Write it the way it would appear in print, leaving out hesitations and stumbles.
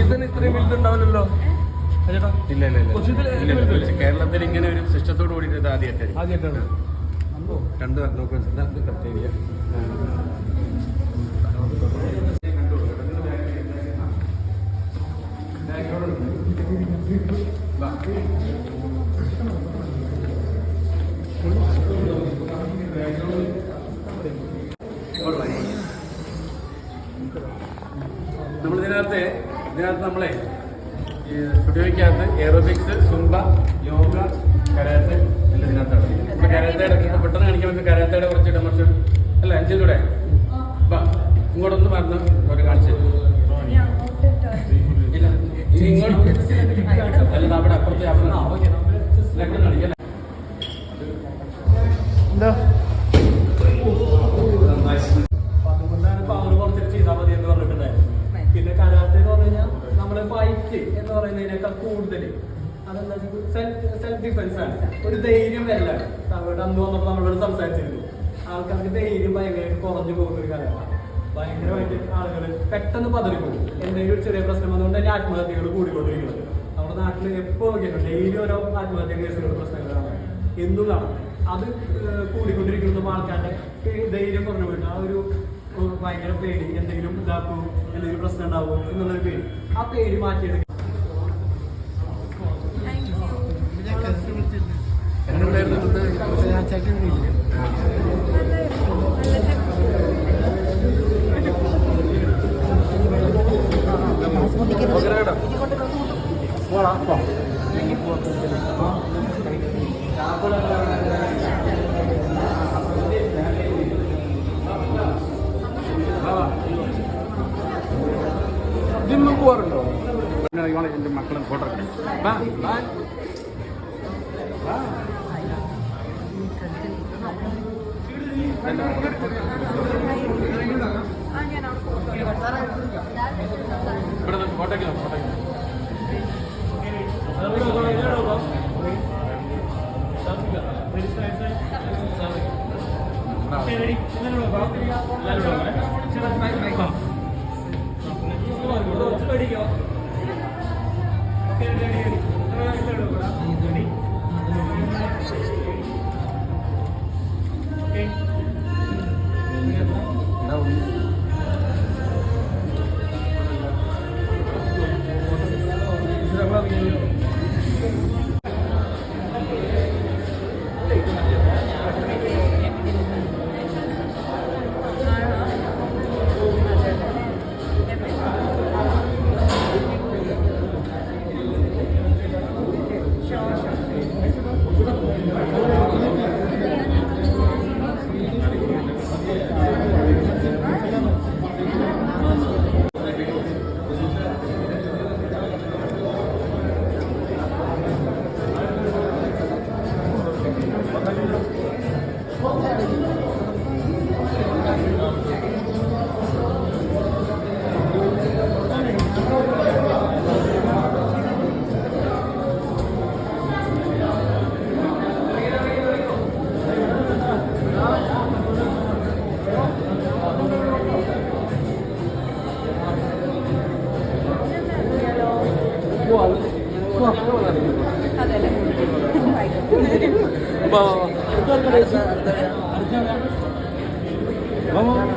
കൊച്ചിയിൽ ഇത്രയും വലുതുണ്ടാവില്ലല്ലോ. ഇല്ല ഇല്ല ഇല്ല, കേരളത്തിൽ ഇങ്ങനെ ഒരു സിസ്റ്റത്തോട് കൂടിയിട്ട് ആദ്യമായിട്ടാണ്. 2 അഗ്നോക്കൻസിന്റെ കഫ്റ്റേരിയ. നമ്മളിതിനകത്ത് നമ്മളെ ഈ സ്റ്റുഡിയോയ്ക്കകത്ത് എയറോബിക്സ്, സുംബ, യോഗ, കരാത്തെ എല്ലാം ഇതിനകത്താണ്. ഇപ്പൊ കരാത്തെ എടുക്കുന്നത് പെട്ടെന്ന് കാണിക്കാൻ പറ്റും. കരാത്തയുടെ കുറച്ച് ഡെമോൺസ്ട്രേഷൻ അല്ല അഞ്ചിലൂടെ ഇങ്ങോട്ടൊന്ന് പറഞ്ഞ് ഒരു കാണിച്ചു ഇല്ല ഇങ്ങോട്ട് അല്ല അവിടെ അപ്പുറത്തെ കാണിക്കല്ലേ. എന്താ അതുകൊണ്ടാണ് പവർ കുറച്ചിട്ട് ചെയ്താൽ മതി എന്ന് പറഞ്ഞിട്ടുണ്ടായിരുന്നു. പിന്നെ കരാത്തെ എന്ന് പറഞ്ഞു കഴിഞ്ഞാൽ നമ്മള് ഫൈറ്റ് എന്ന് പറയുന്നതിനേക്കാൾ കൂടുതൽ അതെന്താ സെൽഫ് ഡിഫൻസ് ആണ്. ഒരു ധൈര്യം വരലാണ്. അവിടെ അന്ന് വന്നപ്പോൾ നമ്മളോട് സംസാരിച്ചിരുന്നു. ആൾക്കാർക്ക് ധൈര്യം ഭയങ്കരമായിട്ട് കുറഞ്ഞു പോകുന്ന ഒരു കാലമാണ്. ഭയങ്കരമായിട്ട് ആളുകൾ പെട്ടെന്ന് പതറിപ്പോകും. എന്തെങ്കിലും ഒരു ചെറിയ പ്രശ്നം വന്നുകൊണ്ട് തന്നെ ആത്മഹത്യകൾ കൂടിക്കൊണ്ടിരിക്കുന്നത് നമ്മുടെ നാട്ടിൽ എപ്പോൾ നോക്കിയാലും ഡെയിലി ഓരോ ആത്മഹത്യ കേസുകൾ പ്രശ്നങ്ങളാണ് എന്നും കാണാം. അത് കൂടിക്കൊണ്ടിരിക്കുന്ന ആൾക്കാരുടെ ധൈര്യം കുറഞ്ഞു പോയിട്ട് ആ ഒരു ഭയങ്കര പേടി, എന്തെങ്കിലും ഇതാക്കും, എന്തെങ്കിലും പ്രശ്നം ഉണ്ടാവും എന്നുള്ളൊരു പേടി, ആ പേടി മാറ്റിയെടുക്കും. ജിമ്മിൽ പോകാറുണ്ടോ? എൻ്റെ മക്കളും ഫോട്ടോ Vamos.